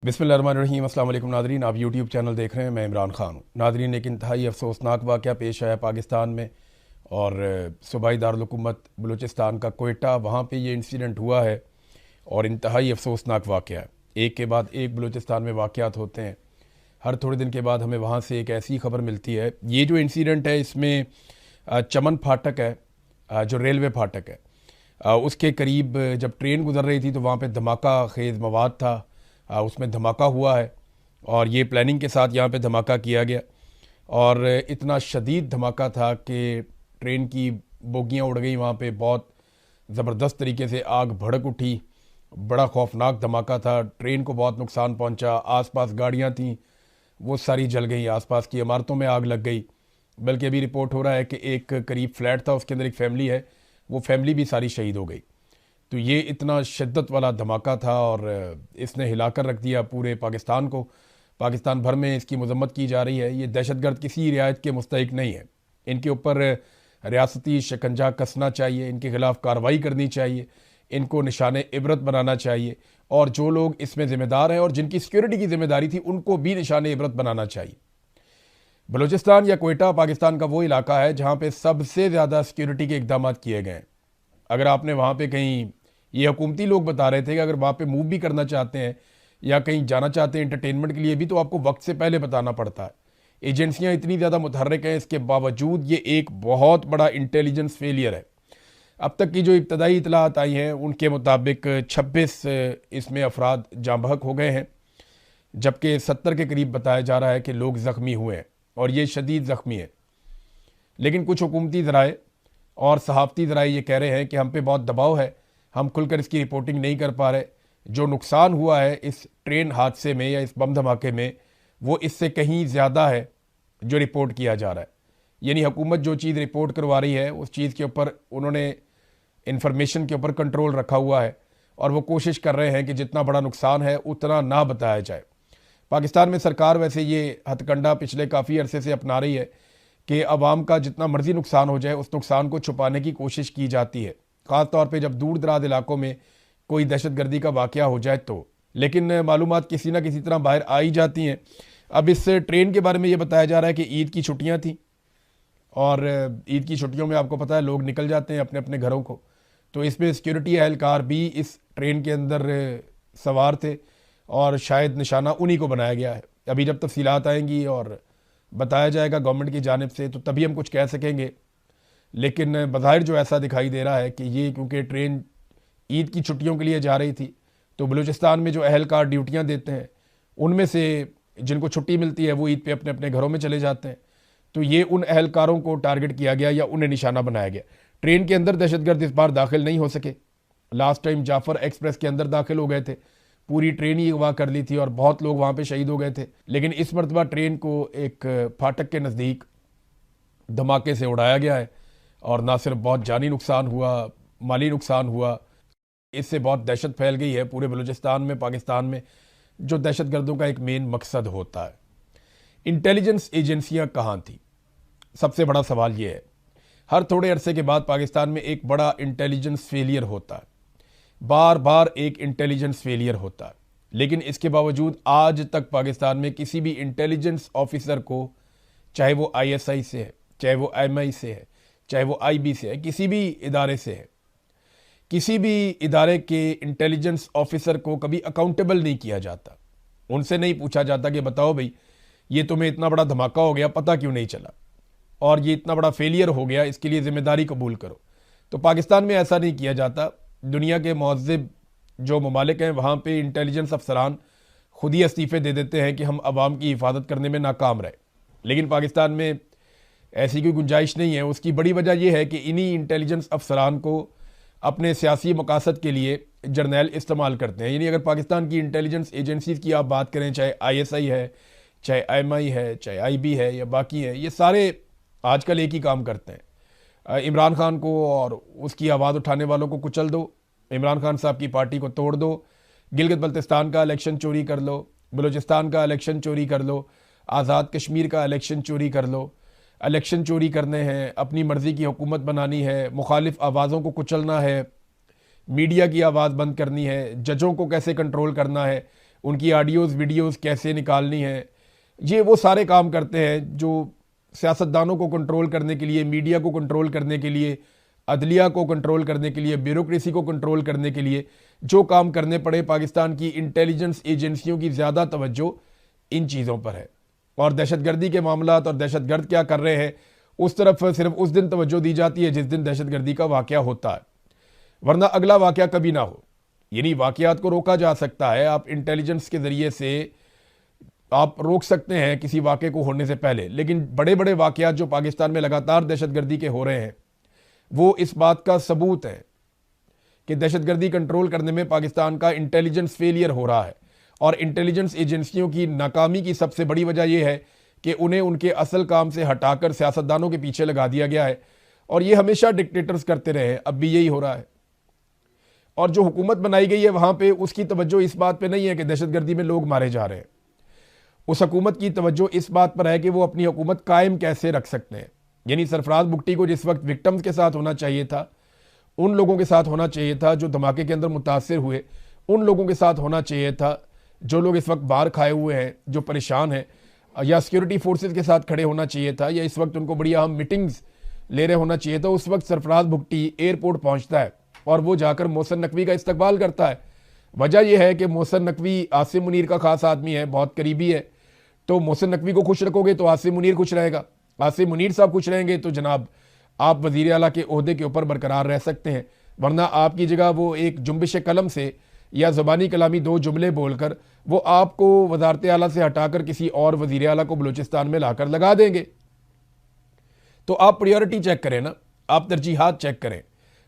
बिस्मिल्लाहिर्रहमानिर्रहीम। अस्सलाम वालेकुम नादरीन, आप यूट्यूब चैनल देख रहे हैं। मैं इमरान खान हूँ। नादरीन, एक इंतहाई अफसोसनाक वाक़या पेश आया पाकिस्तान में और सूबाई दारुल-हुकूमत बलूचिस्तान का कोयटा, वहाँ पे ये इंसिडेंट हुआ है और इंतहाई अफसोसनाक वाक़या है। एक के बाद एक बलूचिस्तान में वाक़यात होते हैं। हर थोड़े दिन के बाद हमें वहाँ से एक ऐसी खबर मिलती है। ये जो इंसिडेंट है इसमें चमन फाटक है, जो रेलवे फाटक है, उसके करीब जब ट्रेन गुजर रही थी तो वहाँ पे धमाका खेज़ मवाद था। उसमें धमाका हुआ है और ये प्लानिंग के साथ यहाँ पे धमाका किया गया और इतना शदीद धमाका था कि ट्रेन की बोगियाँ उड़ गई। वहाँ पे बहुत ज़बरदस्त तरीके से आग भड़क उठी। बड़ा खौफनाक धमाका था। ट्रेन को बहुत नुकसान पहुँचा। आसपास गाड़ियाँ थीं, वो सारी जल गई। आसपास की इमारतों में आग लग गई। बल्कि अभी रिपोर्ट हो रहा है कि एक करीब फ्लैट था, उसके अंदर एक फैमिली है, वो फैमिली भी सारी शहीद हो गई। तो ये इतना शिद्दत वाला धमाका था और इसने हिलाकर रख दिया पूरे पाकिस्तान को। पाकिस्तान भर में इसकी मजम्मत की जा रही है। ये दहशतगर्द किसी रियायत के मुस्तहिक नहीं है। इनके ऊपर रियासती शिकंजा कसना चाहिए, इनके खिलाफ कार्रवाई करनी चाहिए, इनको निशान इबरत बनाना चाहिए और जो लोग इसमें ज़िम्मेदार हैं और जिनकी सिक्योरिटी की जिम्मेदारी थी उनको भी निशान इबरत बनाना चाहिए। बलूचिस्तान या कोयटा पाकिस्तान का वो इलाका है जहाँ पे सबसे ज़्यादा सिक्योरिटी के इकदाम किए गए हैं। अगर आपने वहाँ पे कहीं, ये हुकूमती लोग बता रहे थे कि अगर वहाँ पे मूव भी करना चाहते हैं या कहीं जाना चाहते हैं एंटरटेनमेंट के लिए भी, तो आपको वक्त से पहले बताना पड़ता है। एजेंसियाँ इतनी ज़्यादा मुतहर्रिक हैं, इसके बावजूद ये एक बहुत बड़ा इंटेलिजेंस फेलियर है। अब तक की जो इब्तदाई इतलात आई हैं उनके मुताबिक 26 इसमें अफराद जाँ बहक हो गए हैं, जबकि 70 के करीब बताया जा रहा है कि लोग ज़ख्मी हुए हैं और ये शदीद ज़ख्मी है। लेकिन कुछ हुकूमती ज़राए और सहाफ़ती ज़राए ये कह रहे हैं कि हम पे बहुत दबाव है, हम खुलकर इसकी रिपोर्टिंग नहीं कर पा रहे। जो नुकसान हुआ है इस ट्रेन हादसे में या इस बम धमाके में, वो इससे कहीं ज़्यादा है जो रिपोर्ट किया जा रहा है। यानी हुकूमत जो चीज़ रिपोर्ट करवा रही है उस चीज़ के ऊपर उन्होंने इंफॉर्मेशन के ऊपर कंट्रोल रखा हुआ है और वो कोशिश कर रहे हैं कि जितना बड़ा नुकसान है उतना ना बताया जाए। पाकिस्तान में सरकार वैसे ये हथकंडा पिछले काफ़ी अरसे से अपना रही है कि अवाम का जितना मर्जी नुकसान हो जाए उस नुकसान को छुपाने की कोशिश की जाती है, ख़ास तौर पे जब दूर दराज इलाकों में कोई दहशतगर्दी का वाक़या हो जाए तो। लेकिन मालूमात किसी ना किसी तरह बाहर आ ही जाती हैं। अब इस ट्रेन के बारे में ये बताया जा रहा है कि ईद की छुट्टियाँ थी और ईद की छुट्टियों में आपको पता है लोग निकल जाते हैं अपने अपने घरों को, तो इसमें सिक्योरिटी एहलकार भी इस ट्रेन के अंदर सवार थे और शायद निशाना उन्हीं को बनाया गया है। अभी जब तफसीलात आएंगी और बताया जाएगा गवर्नमेंट की जानिब से तो तभी हम कुछ कह सकेंगे। लेकिन बज़ाहिर जो ऐसा दिखाई दे रहा है कि ये क्योंकि ट्रेन ईद की छुट्टियों के लिए जा रही थी, तो बलूचिस्तान में जो अहलकार ड्यूटियाँ देते हैं उनमें से जिनको छुट्टी मिलती है वो ईद पे अपने अपने घरों में चले जाते हैं। तो ये उन अहलकारों को टारगेट किया गया या उन्हें निशाना बनाया गया। ट्रेन के अंदर दहशतगर्द इस बार दाखिल नहीं हो सके। लास्ट टाइम जाफर एक्सप्रेस के अंदर दाखिल हो गए थे, पूरी ट्रेन ही अगवा कर ली थी और बहुत लोग वहाँ पे शहीद हो गए थे। लेकिन इस मरतबा ट्रेन को एक फाटक के नज़दीक धमाके से उड़ाया गया है और ना सिर्फ बहुत जानी नुकसान हुआ, माली नुकसान हुआ, इससे बहुत दहशत फैल गई है पूरे बलूचिस्तान में, पाकिस्तान में, जो दहशतगर्दों का एक मेन मकसद होता है। इंटेलिजेंस एजेंसियां कहाँ थी, सबसे बड़ा सवाल ये है। हर थोड़े अरसे के बाद पाकिस्तान में एक बड़ा इंटेलिजेंस फेलियर होता है, बार बार एक इंटेलिजेंस फेलियर होता है। लेकिन इसके बावजूद आज तक पाकिस्तान में किसी भी इंटेलिजेंस ऑफिसर को, चाहे वो आईएसआई से है, चाहे वो एमआई से है, चाहे वो आईबी से है, किसी भी इदारे से है, किसी भी इदारे के इंटेलिजेंस ऑफिसर को कभी अकाउंटेबल नहीं किया जाता। उनसे नहीं पूछा जाता कि बताओ भाई ये तुम्हें इतना बड़ा धमाका हो गया, पता क्यों नहीं चला, और ये इतना बड़ा फेलियर हो गया, इसके लिए जिम्मेदारी कबूल करो। तो पाकिस्तान में ऐसा नहीं किया जाता। दुनिया के महज़िब जो ममालिक हैं वहाँ पे इंटेलिजेंस अफसरान खुद ही इस्तीफ़े दे देते हैं कि हम आवाम की हिफाजत करने में नाकाम रहे। लेकिन पाकिस्तान में ऐसी कोई गुंजाइश नहीं है। उसकी बड़ी वजह यह है कि इन्हीं इंटेलिजेंस अफसरान को अपने सियासी मकासद के लिए जर्नैल इस्तेमाल करते हैं। यानी अगर पाकिस्तान की इंटेलिजेंस एजेंसीज़ की आप बात करें, चाहे आईएसआई है, चाहे एमआई है, चाहे आईबी है या बाकी हैं, ये सारे आजकल एक ही काम करते हैं। इमरान खान को और उसकी आवाज़ उठाने वालों को कुचल दो, इमरान खान साहब की पार्टी को तोड़ दो, गिलगित बल्तिस्तान का इलेक्शन चोरी कर लो, बलूचिस्तान का इलेक्शन चोरी कर लो, आज़ाद कश्मीर का इलेक्शन चोरी कर लो। इलेक्शन चोरी करने हैं, अपनी मर्ज़ी की हुकूमत बनानी है, मुखालिफ आवाज़ों को कुचलना है, मीडिया की आवाज़ बंद करनी है, जजों को कैसे कंट्रोल करना है, उनकी ऑडियोज़ वीडियोज़ कैसे निकालनी है, ये वो सारे काम करते हैं जो सियासतदानों को कंट्रोल करने के लिए, मीडिया को कंट्रोल करने के लिए, अदलिया को कंट्रोल करने के लिए, ब्यूरोक्रेसी को कंट्रोल करने के लिए जो काम करने पड़े, पाकिस्तान की इंटेलिजेंस एजेंसियों की ज़्यादा तवज्जो इन चीज़ों पर है। और दहशतगर्दी के मामलात और दहशतगर्द क्या कर रहे हैं उस तरफ सिर्फ उस दिन तवज्जो दी जाती है जिस दिन दहशतगर्दी का वाक़या होता है, वरना अगला वाक़या कभी ना हो। यानी वाक़यात को रोका जा सकता है, आप इंटेलिजेंस के ज़रिए से आप रोक सकते हैं किसी वाक़े को होने से पहले, लेकिन बड़े बड़े वाक़यात जो पाकिस्तान में लगातार दहशतगर्दी के हो रहे हैं वो इस बात का सबूत है कि दहशतगर्दी कंट्रोल करने में पाकिस्तान का इंटेलिजेंस फेलियर हो रहा है। और इंटेलिजेंस एजेंसियों की नाकामी की सबसे बड़ी वजह यह है कि उन्हें उनके असल काम से हटाकर सियासतदानों के पीछे लगा दिया गया है, और ये हमेशा डिक्टेटर्स करते रहे, अब भी यही हो रहा है। और जो हुकूमत बनाई गई है वहाँ पे उसकी तवज्जो इस बात पे नहीं है कि दहशतगर्दी में लोग मारे जा रहे हैं, उस हुकूमत की तवज्जो इस बात पर है कि वो अपनी हुकूमत कायम कैसे रख सकते हैं। यानी सरफराज भुट्टी को जिस वक्त विक्टिम्स के साथ होना चाहिए था, उन लोगों के साथ होना चाहिए था जो धमाके के अंदर मुतासर हुए, उन लोगों के साथ होना चाहिए था जो लोग इस वक्त बाहर खाए हुए हैं, जो परेशान हैं, या सिक्योरिटी फोर्सेस के साथ खड़े होना चाहिए था, या इस वक्त उनको बड़ी अहम मीटिंग्स ले रहे होना चाहिए था। उस वक्त सरफराज भुट्टी एयरपोर्ट पहुंचता है और वो जाकर मोहसिन नकवी का इस्तकबाल करता है। वजह यह है कि मोहसिन नकवी आसिम मुनीर का खास आदमी है, बहुत करीबी है, तो मोहसिन नकवी को खुश रखोगे तो आसिम मुनीर खुश रहेगा, आसिम मुनीर साहब खुश रहेंगे तो जनाब आप वज़ीर आला के ओहदे के ऊपर बरकरार रह सकते हैं। वरना आपकी जगह वो एक जुम्बिश कलम से या ज़बानी कलामी दो जुमले बोलकर वो आपको वज़ारत आला से हटाकर किसी और वज़ीर आला को बलूचिस्तान में लाकर लगा देंगे। तो आप प्रायोरिटी चेक करें ना, आप तरजीहात चेक करें।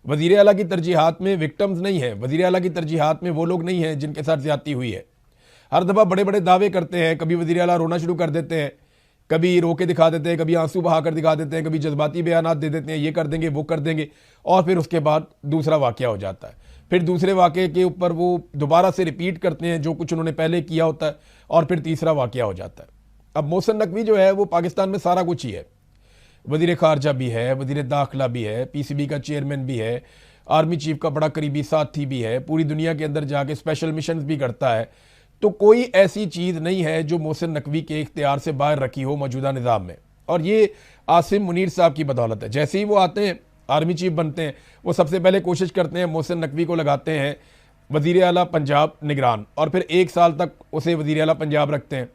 वज़ीर आला की तरजीहात में विक्टिम्स नहीं है, वज़ीर आला की तरजीहात में वो लोग नहीं हैं जिनके साथ ज़्यादती हुई है। हर दफ़ा बड़े बड़े दावे करते हैं, कभी वज़ीर आला रोना शुरू कर देते हैं, कभी रो के दिखा देते हैं, कभी आंसू बहाकर दिखा देते हैं, कभी जज्बाती बयानात दे देते हैं, ये कर देंगे वो कर देंगे, और फिर उसके बाद दूसरा वाक़या हो जाता है। फिर दूसरे वाक़े के ऊपर वो दोबारा से रिपीट करते हैं जो कुछ उन्होंने पहले किया होता है, और फिर तीसरा वाक़या हो जाता है। अब मोहसिन नकवी जो है वो पाकिस्तान में सारा कुछ ही है, वज़ीर ख़ारजा भी है, वज़ीर दाखिला भी है, PCB का चेयरमैन भी है, आर्मी चीफ का बड़ा करीबी साथी भी है, पूरी दुनिया के अंदर जाके स्पेशल मिशन भी करता है। तो कोई ऐसी चीज़ नहीं है जो मोहसिन नकवी के इख्तियार से बाहर रखी हो मौजूदा निज़ाम में, और ये आसिम मुनीर साहब की बदौलत है। जैसे ही वो आते हैं आर्मी चीफ बनते हैं, वो सबसे पहले कोशिश करते हैं मोहसिन नकवी को लगाते हैं वज़ीर आला पंजाब निगरान, और फिर 1 साल तक उसे वज़ीर आला पंजाब रखते हैं।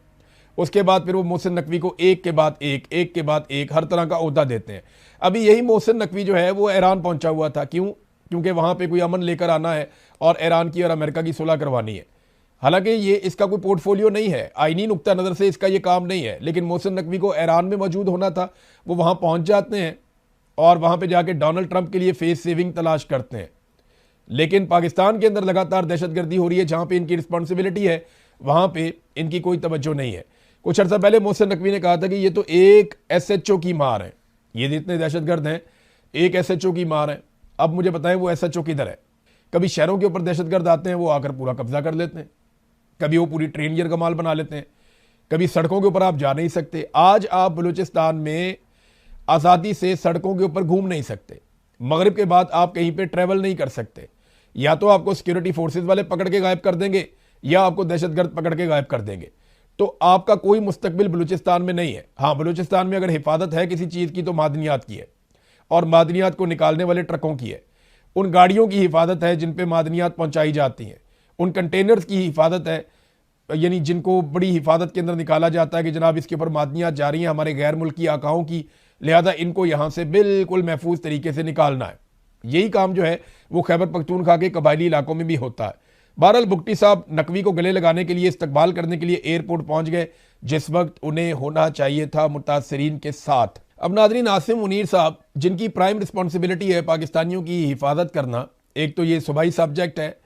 उसके बाद फिर वो मोहसिन नकवी को एक के बाद एक हर तरह का ओहदा देते हैं। अभी यही मोहसिन नकवी जो है वो ईरान पहुंचा हुआ था, क्यों? क्योंकि वहाँ पे कोई अमन लेकर आना है और ईरान की और अमेरिका की सुलह करवानी है। हालांकि ये इसका कोई पोर्टफोलियो नहीं है, आईनी नुक्ता नज़र से इसका ये काम नहीं है, लेकिन मोहसिन नकवी को ईरान में मौजूद होना था, वो वहाँ पहुँच जाते हैं और वहाँ पे जाके डोनाल्ड ट्रंप के लिए फेस सेविंग तलाश करते हैं। लेकिन पाकिस्तान के अंदर लगातार दहशतगर्दी हो रही है, जहाँ पे इनकी रिस्पॉन्सिबिलिटी है वहाँ पे इनकी कोई तवज्जो नहीं है। कुछ अर्सा पहले मोहसिन नकवी ने कहा था कि ये तो एक SHO की मार है, ये जितने दहशतगर्द हैं एक SHO की मार है। अब मुझे बताएं वो SHO किधर है? कभी शहरों के ऊपर दहशतगर्द आते हैं, वो आकर पूरा कब्जा कर लेते हैं, कभी वो पूरी ट्रेन यरगमाल बना लेते हैं, कभी सड़कों के ऊपर आप जा नहीं सकते। आज आप बलूचिस्तान में आज़ादी से सड़कों के ऊपर घूम नहीं सकते, मगरिब के बाद आप कहीं पे ट्रैवल नहीं कर सकते, या तो आपको सिक्योरिटी फोर्सेस वाले पकड़ के गायब कर देंगे या आपको दहशतगर्द पकड़ के गायब कर देंगे। तो आपका कोई मुस्तकबिल बलूचिस्तान में नहीं है। हाँ, बलूचिस्तान में अगर हिफाजत है किसी चीज़ की तो मादनियात की है, और मादनियात को निकालने वाले ट्रकों की है, उन गाड़ियों की हिफाजत है जिन पे मादनियात पहुंचाई जाती हैं, उन कंटेनर्स की हिफाजत है, यानी जिनको बड़ी हिफाजत के अंदर निकाला जाता है कि जनाब इसके ऊपर मादनियात जा रही हैं हमारे गैर मुल्की आकाओं की, लिहाजा इनको यहाँ से बिल्कुल महफूज तरीके से निकालना है। यही काम जो है वो खैबर पख्तूनख्वा के कबायली इलाकों में भी होता है। बहरहाल भुट्टी साहब नकवी को गले लगाने के लिए, इस्तकबाल करने के लिए एयरपोर्ट पहुंच गए जिस वक्त उन्हें होना चाहिए था मुतासरीन के साथ। अब नाज़रीन, आसिम मुनीर साहब जिनकी प्राइम रिस्पॉन्सिबिलिटी है पाकिस्तानियों की हिफाजत करना, एक तो ये सूबाई सब्जेक्ट है,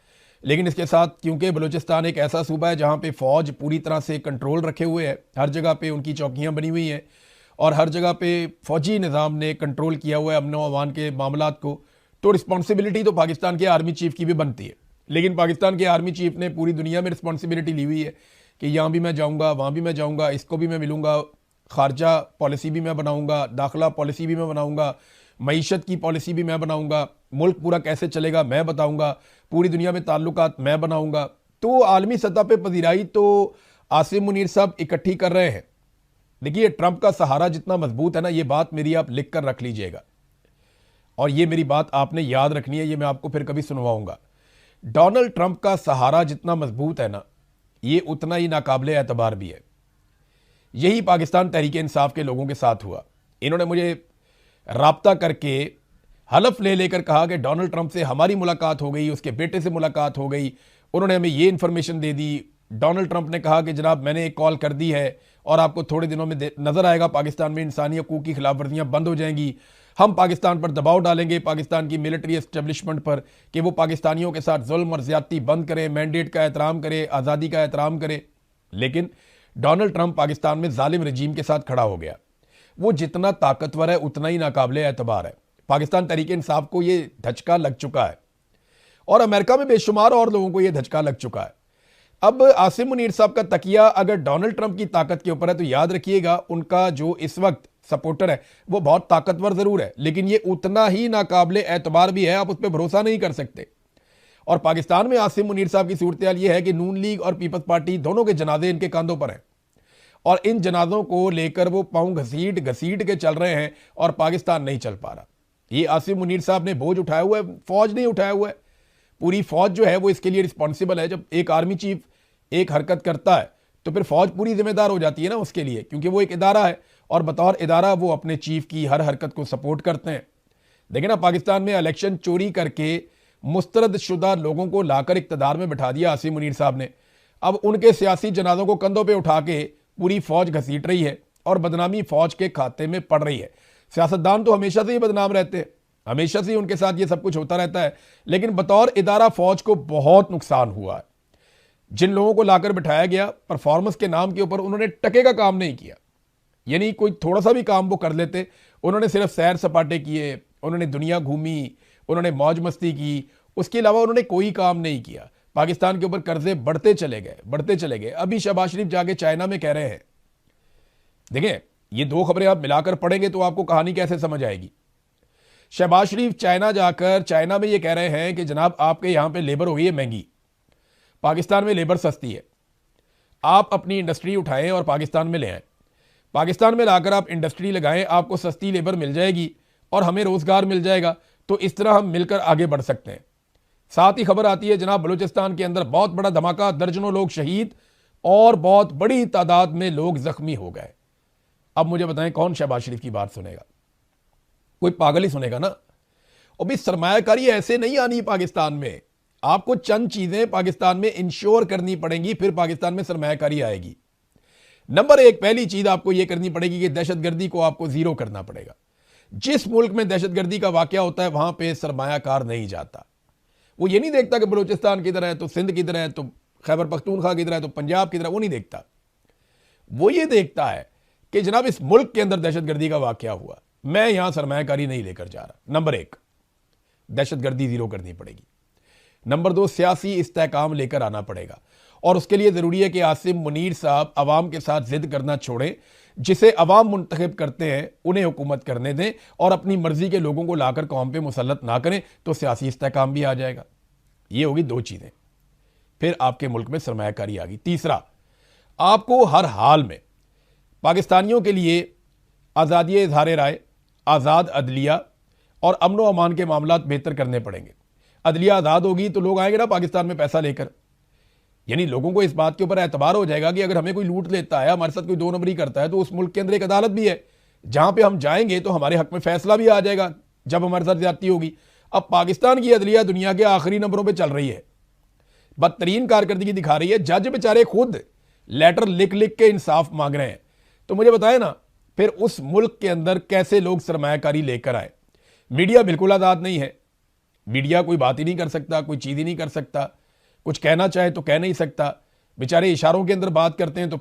लेकिन इसके साथ क्योंकि बलूचिस्तान एक ऐसा सूबा है जहाँ पे फ़ौज पूरी तरह से कंट्रोल रखे हुए है, हर जगह पे उनकी चौकियाँ बनी हुई हैं और हर जगह पे फ़ौजी निज़ाम ने कंट्रोल किया हुआ है अमन व अमान के मामलात को, तो रिस्पॉन्सिबिलिटी तो पाकिस्तान के आर्मी चीफ़ की भी बनती है। लेकिन पाकिस्तान के आर्मी चीफ़ ने पूरी दुनिया में रिस्पॉन्सिबिलिटी ली हुई है कि यहाँ भी मैं जाऊँगा, वहाँ भी मैं जाऊँगा, इसको भी मैं मिलूँगा, खारजा पॉलिसी भी मैं बनाऊँगा, दाखिला पॉलिसी भी मैं बनाऊँगा, मईशत की पॉलिसी भी मैं बनाऊँगा, मुल्क पूरा कैसे चलेगा मैं बताऊँगा, पूरी दुनिया में ताल्लुकात मैं बनाऊँगा, तो आलमी सतह पे पजीराई तो आसिम मुनीर साहब इकट्ठी कर रहे हैं। देखिए, ट्रंप का सहारा जितना मजबूत है ना, ये बात मेरी आप लिख कर रख लीजिएगा, और ये मेरी बात आपने याद रखनी है, ये मैं आपको फिर कभी सुनवाऊंगा। डोनाल्ड ट्रंप का सहारा जितना मजबूत है ना, ये उतना ही नाकाबिले एतबार भी है। यही पाकिस्तान तहरीक इंसाफ के लोगों के साथ हुआ। इन्होंने मुझे राब्ता करके हलफ ले लेकर कहा कि डोनाल्ड ट्रंप से हमारी मुलाकात हो गई, उसके बेटे से मुलाकात हो गई, उन्होंने हमें ये इंफॉर्मेशन दे दी। डोनाल्ड ट्रंप ने कहा कि जनाब मैंने एक कॉल कर दी है और आपको थोड़े दिनों में नजर आएगा पाकिस्तान में इंसानी हकूक की खिलाफ वर्जियां बंद हो जाएंगी। हम पाकिस्तान पर दबाव डालेंगे, पाकिस्तान की मिलिट्री एस्टेब्लिशमेंट पर, कि वो पाकिस्तानियों के साथ जुल्म और ज्यादती बंद करे, मैंडेट का एहतराम करे, आज़ादी का एहतराम करे। लेकिन डोनाल्ड ट्रंप पाकिस्तान में जालिम रजीम के साथ खड़ा हो गया। वो जितना ताकतवर है उतना ही नाकाबिले एतबार है। पाकिस्तान तहरीक इंसाफ को ये धचका लग चुका है, और अमेरिका में बेशुमार और लोगों को यह धचका लग चुका है। अब आसिम मुनीर साहब का तकिया अगर डोनाल्ड ट्रंप की ताकत के ऊपर है, तो याद रखिएगा उनका जो इस वक्त सपोर्टर है वो बहुत ताकतवर जरूर है, लेकिन ये उतना ही नाकाबिले एतबार भी है। आप उस पर भरोसा नहीं कर सकते। और पाकिस्तान में आसिम मुनीर साहब की सूरत हाल ये है कि नून लीग और पीपल्स पार्टी दोनों के जनाजे इनके कंधों पर हैं, और इन जनाजों को लेकर वो पांव घसीट घसीट के चल रहे हैं, और पाकिस्तान नहीं चल पा रहा। ये आसिम मुनीर साहब ने बोझ उठाया हुआ है, फौज नहीं उठाया हुआ है। पूरी फौज जो है वो इसके लिए रिस्पॉन्सिबल है। जब एक आर्मी चीफ एक हरकत करता है तो फिर फौज पूरी जिम्मेदार हो जाती है ना उसके लिए, क्योंकि वो एक इदारा है, और बतौर इदारा वो अपने चीफ की हर हरकत को सपोर्ट करते हैं। देखिए ना, पाकिस्तान में इलेक्शन चोरी करके मुस्तरद शुदा लोगों को लाकर इक्तदार में बैठा दिया आसिम मुनीर साहब ने। अब उनके सियासी जनाजों को कंधों पर उठा के पूरी फौज घसीट रही है, और बदनामी फौज के खाते में पड़ रही है। सियासतदान तो हमेशा से ही बदनाम रहते हैं, हमेशा से ही उनके साथ ये सब कुछ होता रहता है, लेकिन बतौर इदारा फौज को बहुत नुकसान हुआ है। जिन लोगों को लाकर बिठाया गया, परफॉर्मेंस के नाम के ऊपर उन्होंने टके का काम नहीं किया। यानी कोई थोड़ा सा भी काम वो कर लेते, उन्होंने सिर्फ सैर सपाटे किए, उन्होंने दुनिया घूमी, उन्होंने मौज मस्ती की, उसके अलावा उन्होंने कोई काम नहीं किया। पाकिस्तान के ऊपर कर्जे बढ़ते चले गए, बढ़ते चले गए। अभी शहबाज शरीफ जाके चाइना में कह रहे हैं, देखें ये दो खबरें आप मिलाकर पढ़ेंगे तो आपको कहानी कैसे समझ आएगी। शहबाज शरीफ चाइना जाकर चाइना में ये कह रहे हैं कि जनाब आपके यहां पे लेबर हो गई है महंगी, पाकिस्तान में लेबर सस्ती है, आप अपनी इंडस्ट्री उठाएं और पाकिस्तान में ले आएं। पाकिस्तान में लाकर आप इंडस्ट्री लगाएं, आपको सस्ती लेबर मिल जाएगी और हमें रोजगार मिल जाएगा। तो इस तरह हम मिलकर आगे बढ़ सकते हैं। साथ ही खबर आती है जनाब बलूचिस्तान के अंदर बहुत बड़ा धमाका, दर्जनों लोग शहीद और बहुत बड़ी तादाद में लोग जख्मी हो गए। अब मुझे बताएं कौन शहबाज शरीफ की बात सुनेगा? कोई पागल ही सुनेगा ना। और भी सरमायाकारी ऐसे नहीं आनी पाकिस्तान में, आपको चंद चीजें पाकिस्तान में इंश्योर करनी पड़ेंगी, फिर पाकिस्तान में सरमायाकारी आएगी। नंबर एक, पहली चीज आपको यह करनी पड़ेगी कि दहशतगर्दी को आपको जीरो करना पड़ेगा। जिस मुल्क में दहशतगर्दी का वाकया होता है वहां पे सरमायाकार नहीं जाता। वो ये नहीं देखता कि बलूचिस्तान की तरह है तो सिंध की तरह है तो खैबर पख्तूनख्वा की तरह है तो पंजाब की तरह, वो नहीं देखता। वो ये देखता है कि जनाब इस मुल्क के अंदर दहशतगर्दी का वाकया हुआ, मैं यहां सरमायाकारी नहीं लेकर जा रहा। नंबर एक, दहशतगर्दी जीरो करनी पड़ेगी। नंबर दो, सियासी इस्तेहकाम लेकर आना पड़ेगा, और उसके लिए जरूरी है कि आसिम मुनीर साहब अवाम के साथ जिद करना छोड़ें। जिसे अवाम मुंतखब करते हैं उन्हें हुकूमत करने दें, और अपनी मर्जी के लोगों को लाकर कौम पे मुसल्लत ना करें, तो सियासी इस्तेहकाम भी आ जाएगा। ये होगी दो चीजें, फिर आपके मुल्क में सरमायाकारी आ गई। तीसरा, आपको हर हाल में पाकिस्तानियों के लिए आज़ादी इजहार राय, आज़ाद अदलिया और अमन व अमान के मामला बेहतर करने पड़ेंगे। अदलिया आज़ाद होगी तो लोग आएंगे ना पाकिस्तान में पैसा लेकर। यानी लोगों को इस बात के ऊपर एतबार हो जाएगा कि अगर हमें कोई लूट लेता है, हमारे साथ कोई दो नंबरी करता है, तो उस मुल्क के अंदर एक अदालत भी है जहां पे हम जाएंगे तो हमारे हक में फैसला भी आ जाएगा जब हमारे साथ ज्यादती होगी। अब पाकिस्तान की अदलिया दुनिया के आखिरी नंबरों पर चल रही है, बदतरीन कारकर्दगी दिखा रही है। जज बेचारे खुद लेटर लिख लिख के इंसाफ मांग रहे हैं। तो मुझे बताए ना, फिर उस मुल्क के अंदर कैसे लोग सरमायाकारी लेकर आए? मीडिया बिल्कुल आज़ाद नहीं है, मीडिया कोई बात ही नहीं कर सकता, कोई चीज़ ही नहीं कर सकता, कुछ कहना चाहे तो कह नहीं सकता। बेचारे इशारों के अंदर बात करते हैं तो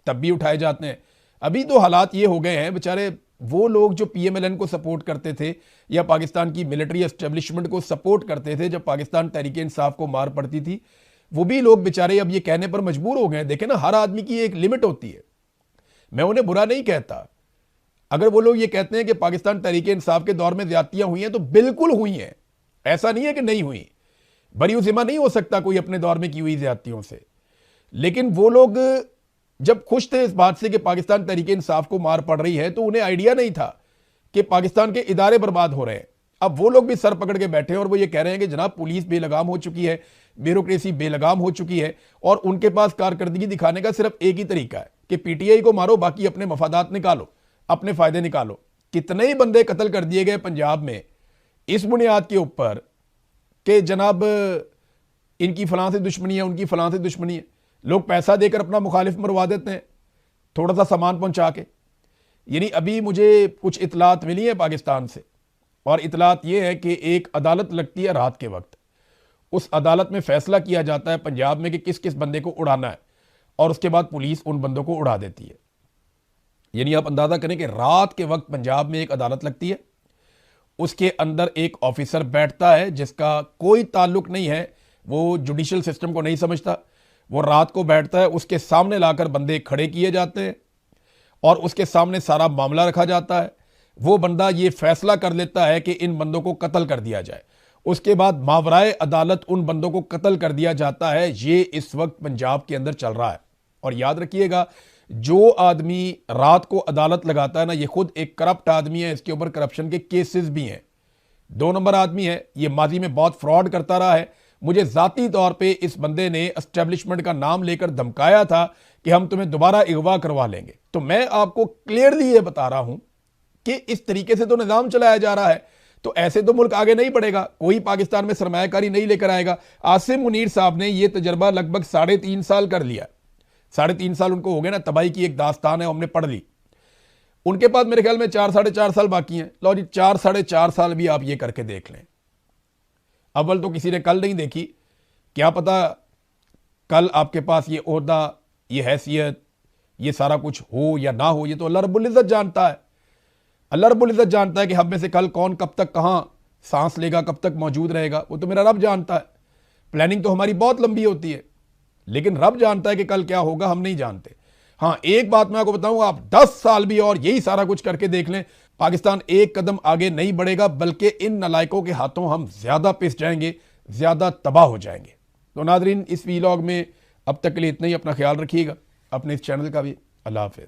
तब भी उठाए जाते हैं। अभी तो हालात ये हो गए हैं, बेचारे वो लोग जो PMLN को सपोर्ट करते थे या पाकिस्तान की मिलिट्री एस्टेब्लिशमेंट को सपोर्ट करते थे जब पाकिस्तान तहरीक इंसाफ को मार पड़ती थी, वो भी लोग बेचारे अब ये कहने पर मजबूर हो गए। देखें ना, हर आदमी की एक लिमिट होती है। मैं उन्हें बुरा नहीं कहता, अगर वो लोग ये कहते हैं कि पाकिस्तान तहरीक इंसाफ के दौर में ज्यादतियां हुई हैं तो बिल्कुल हुई हैं, ऐसा नहीं है कि नहीं हुई। बरी ज़िम्मा नहीं हो सकता कोई अपने दौर में की हुई ज्यादतियों से। लेकिन वो लोग जब खुश थे इस बात से कि पाकिस्तान तहरीक इंसाफ को मार पड़ रही है, तो उन्हें आइडिया नहीं था कि पाकिस्तान के इदारे बर्बाद हो रहे हैं। अब वो लोग भी सर पकड़ के बैठे हैं और वो ये कह रहे हैं कि जनाब पुलिस बेलगाम हो चुकी है, ब्यूरोक्रेसी बेलगाम हो चुकी है, और उनके पास कारकर्दगी दिखाने का सिर्फ एक ही तरीका है कि पीटीआई को मारो, बाकी अपने मफादात निकालो, अपने फायदे निकालो। कितने ही बंदे कत्ल कर दिए गए पंजाब में इस बुनियाद के ऊपर कि जनाब इनकी फलां से दुश्मनी है, उनकी फलां से दुश्मनी है। लोग पैसा देकर अपना मुखालिफ मरवा देते हैं, थोड़ा सा सामान पहुंचा के। यानी अभी मुझे कुछ इतलात मिली है पाकिस्तान से, और इतलात ये है कि एक अदालत लगती है रात के वक्त, उस अदालत में फैसला किया जाता है पंजाब में कि किस किस बंदे को उड़ाना है, और उसके बाद पुलिस उन बंदों को उड़ा देती है। यानी आप अंदाजा करें कि रात के वक्त पंजाब में एक अदालत लगती है, उसके अंदर एक ऑफिसर बैठता है जिसका कोई ताल्लुक नहीं है, वो जुडिशल सिस्टम को नहीं समझता, वो रात को बैठता है, उसके सामने लाकर बंदे खड़े किए जाते हैं और उसके सामने सारा मामला रखा जाता है। वो बंदा ये फैसला कर लेता है कि इन बंदों को कत्ल कर दिया जाए। उसके बाद मावराए अदालत उन बंदों को कत्ल कर दिया जाता है। ये इस वक्त पंजाब के अंदर चल रहा है। और याद रखिएगा, जो आदमी रात को अदालत लगाता है ना, ये खुद एक करप्ट आदमी है, इसके ऊपर करप्शन के केसेस भी हैं, 2 नंबर आदमी है, ये माजी में बहुत फ्रॉड करता रहा है। मुझे जाती तौर पे इस बंदे ने एस्टेब्लिशमेंट का नाम लेकर धमकाया था कि हम तुम्हें दोबारा अगवा करवा लेंगे। तो मैं आपको क्लियरली ये बता रहा हूं कि इस तरीके से तो निजाम चलाया जा रहा है, तो ऐसे तो मुल्क आगे नहीं बढ़ेगा, कोई पाकिस्तान में सरमायाकारी नहीं लेकर आएगा। आसिम मुनीर साहब ने यह तजर्बा लगभग 3.5 साल कर लिया। 3.5 साल उनको हो गए ना, तबाही की एक दास्तान है, हमने पढ़ ली। उनके पास मेरे ख्याल में 4-4.5 साल बाकी हैं। लो जी, 4-4.5 साल भी आप ये करके देख लें। अव्वल तो किसी ने कल नहीं देखी, क्या पता कल आपके पास ये ओहदा, ये हैसियत, ये सारा कुछ हो या ना हो, ये तो अल्लाह रब्बुल इज़्ज़त जानता है। अल्लाह रब्बुल इज़्ज़त जानता है कि हम में से कल कौन कब तक कहाँ सांस लेगा, कब तक मौजूद रहेगा, वो तो मेरा रब जानता है। प्लानिंग तो हमारी बहुत लंबी होती है, लेकिन रब जानता है कि कल क्या होगा, हम नहीं जानते। हाँ, एक बात मैं आपको बताऊंगा, आप 10 साल भी और यही सारा कुछ करके देख लें, पाकिस्तान एक कदम आगे नहीं बढ़ेगा, बल्कि इन नालायकों के हाथों हम ज्यादा पिस जाएंगे, ज्यादा तबाह हो जाएंगे। तो नादरीन, इस वीलॉग में अब तक के लिए इतना ही। अपना ख्याल रखिएगा, अपने इस चैनल का भी। अल्लाह हाफिज।